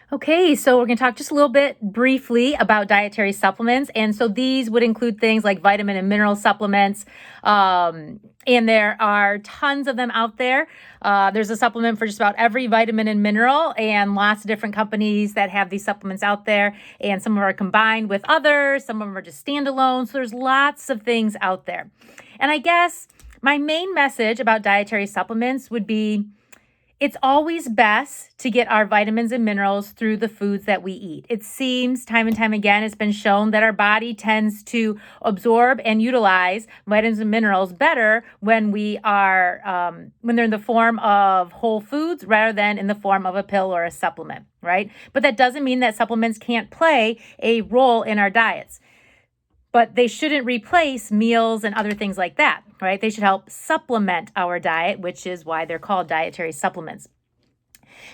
Okay, so we're going to talk just a little bit briefly about dietary supplements. And so these would include things like vitamin and mineral supplements. And there are tons of them out there. There's a supplement for just about every vitamin and mineral, and lots of different companies that have these supplements out there. And some of them are combined with others, some of them are just standalone. So there's lots of things out there. And I guess my main message about dietary supplements would be it's always best to get our vitamins and minerals through the foods that we eat. It seems time and time again, it's been shown that our body tends to absorb and utilize vitamins and minerals better when when they're in the form of whole foods rather than in the form of a pill or a supplement, right? But that doesn't mean that supplements can't play a role in our diets. But they shouldn't replace meals and other things like that, right? They should help supplement our diet, which is why they're called dietary supplements.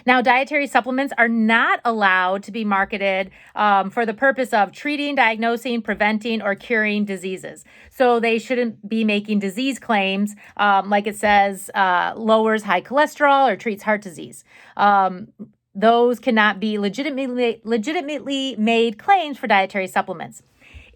Now, dietary supplements are not allowed to be marketed for the purpose of treating, diagnosing, preventing, or curing diseases. So they shouldn't be making disease claims like it says lowers high cholesterol or treats heart disease. Those cannot be legitimately made claims for dietary supplements.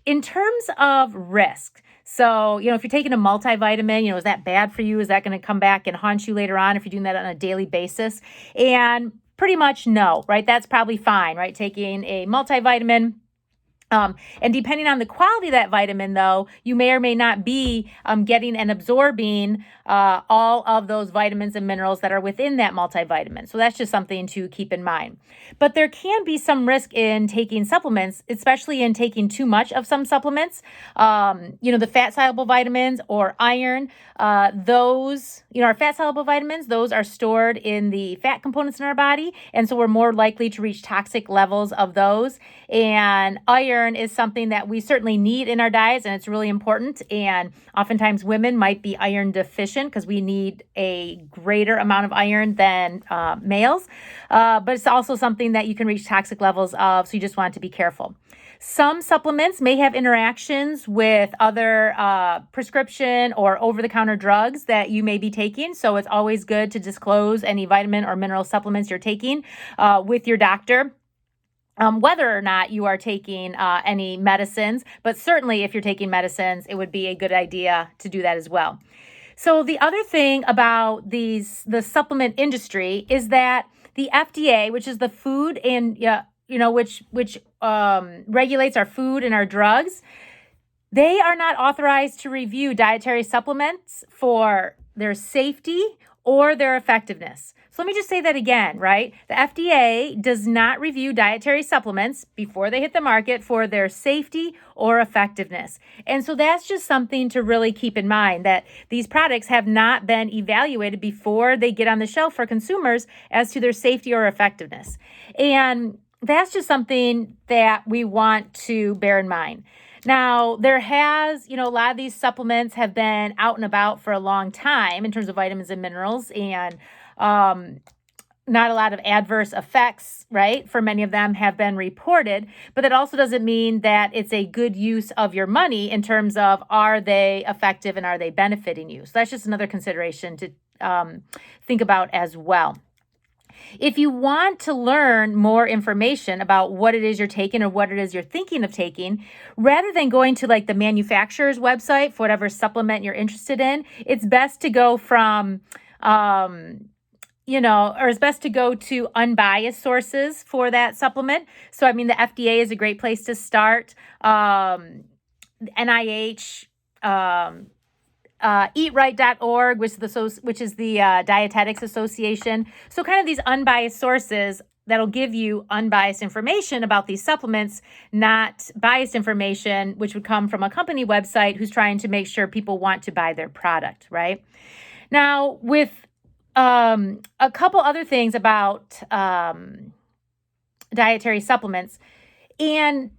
In terms of risk, so, if you're taking a multivitamin, is that bad for you? Is that going to come back and haunt you later on if you're doing that on a daily basis? And pretty much no, right? That's probably fine, right? Taking a multivitamin. And depending on the quality of that vitamin, though, you may or may not be getting and absorbing all of those vitamins and minerals that are within that multivitamin. So that's just something to keep in mind. But there can be some risk in taking supplements, especially in taking too much of some supplements. The fat-soluble vitamins or iron, our fat-soluble vitamins, those are stored in the fat components in our body. And so we're more likely to reach toxic levels of those. And iron is something that we certainly need in our diets, and it's really important. And oftentimes women might be iron deficient because we need a greater amount of iron than males. But it's also something that you can reach toxic levels of, so you just want to be careful. Some supplements may have interactions with other prescription or over-the-counter drugs that you may be taking. So it's always good to disclose any vitamin or mineral supplements you're taking with your doctor. Whether or not you are taking any medicines, but certainly if you're taking medicines, it would be a good idea to do that as well. So the other thing about the supplement industry is that the FDA, which is the food and which regulates our food and our drugs, they are not authorized to review dietary supplements for their safety or their effectiveness. So let me just say that again, right? The FDA does not review dietary supplements before they hit the market for their safety or effectiveness. And so that's just something to really keep in mind, that these products have not been evaluated before they get on the shelf for consumers as to their safety or effectiveness. And that's just something that we want to bear in mind. Now, there has, a lot of these supplements have been out and about for a long time in terms of vitamins and minerals, and not a lot of adverse effects, right, for many of them have been reported. But that also doesn't mean that it's a good use of your money in terms of are they effective and are they benefiting you? So that's just another consideration to think about as well. If you want to learn more information about what it is you're taking or what it is you're thinking of taking, rather than going to like the manufacturer's website for whatever supplement you're interested in, it's best to go from, it's best to go to unbiased sources for that supplement. So, the FDA is a great place to start. NIH, eatright.org, which is the Dietetics Association. So kind of these unbiased sources that'll give you unbiased information about these supplements, not biased information, which would come from a company website who's trying to make sure people want to buy their product, right? Now, with a couple other things about dietary supplements, and,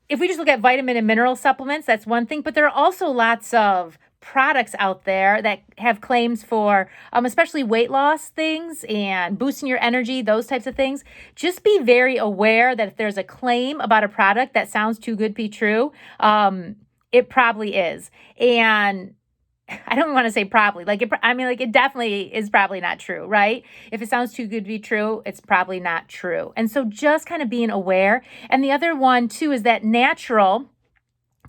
if we just look at vitamin and mineral supplements, that's one thing, but there are also lots of products out there that have claims for especially weight loss things and boosting your energy, those types of things. Just be very aware that if there's a claim about a product that sounds too good to be true, it probably is. And I don't want to say probably, like it definitely is probably not true, right? If it sounds too good to be true, it's probably not true. And so just kind of being aware. And the other one too is that natural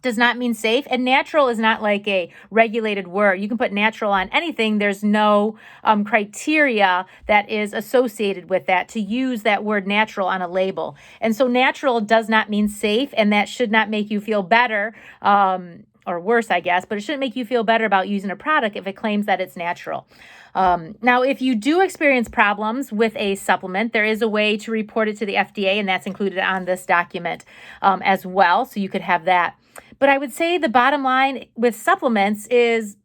does not mean safe, and natural is not like a regulated word. You can put natural on anything. There's no criteria that is associated with that to use that word natural on a label. And so natural does not mean safe, and that should not make you feel better, or worse, I guess, but it shouldn't make you feel better about using a product if it claims that it's natural. Now, if you do experience problems with a supplement, there is a way to report it to the FDA, and that's included on this document as well. So you could have that. But I would say the bottom line with supplements is,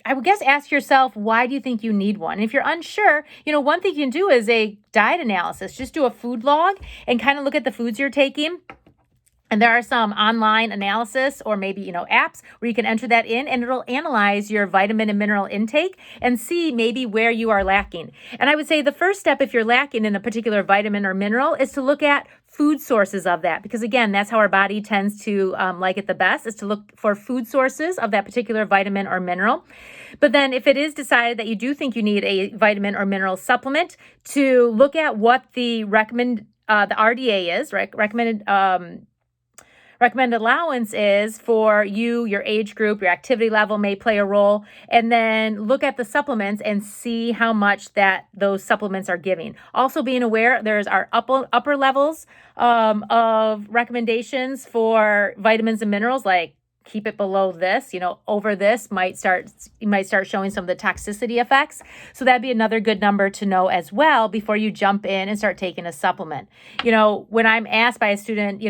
I would guess, ask yourself, why do you think you need one? And if you're unsure, one thing you can do is a diet analysis. Just do a food log and kind of look at the foods you're taking. And there are some online analysis or maybe, apps where you can enter that in, and it'll analyze your vitamin and mineral intake and see maybe where you are lacking. And I would say the first step, if you're lacking in a particular vitamin or mineral, is to look at food sources of that. Because again, that's how our body tends to like it the best, is to look for food sources of that particular vitamin or mineral. But then if it is decided that you do think you need a vitamin or mineral supplement, to look at what the RDA is, right? Recommended allowance is for you, your age group, your activity level may play a role, and then look at the supplements and see how much that those supplements are giving. Also being aware, there's our upper levels of recommendations for vitamins and minerals, like keep it below this, over this you might start showing some of the toxicity effects. So that'd be another good number to know as well before you jump in and start taking a supplement. When I'm asked by a student,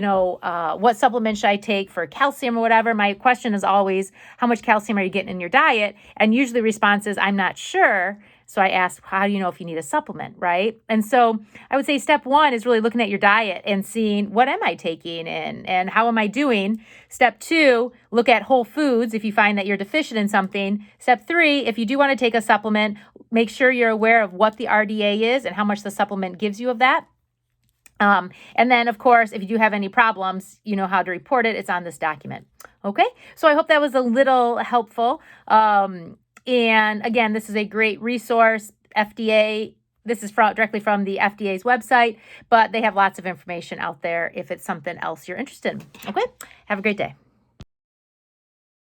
what supplement should I take for calcium or whatever, my question is always, how much calcium are you getting in your diet? And usually the response is, I'm not sure. So I ask, how do you know if you need a supplement, right? And so I would say step one is really looking at your diet and seeing, what am I taking in and how am I doing? Step two, look at whole foods if you find that you're deficient in something. Step three, if you do want to take a supplement, make sure you're aware of what the RDA is and how much the supplement gives you of that. And then, of course, if you do have any problems, you know how to report it. It's on this document. Okay, so I hope that was a little helpful. And again, this is a great resource. FDA, this is directly from the FDA's website, but they have lots of information out there if it's something else you're interested in. Okay, have a great day.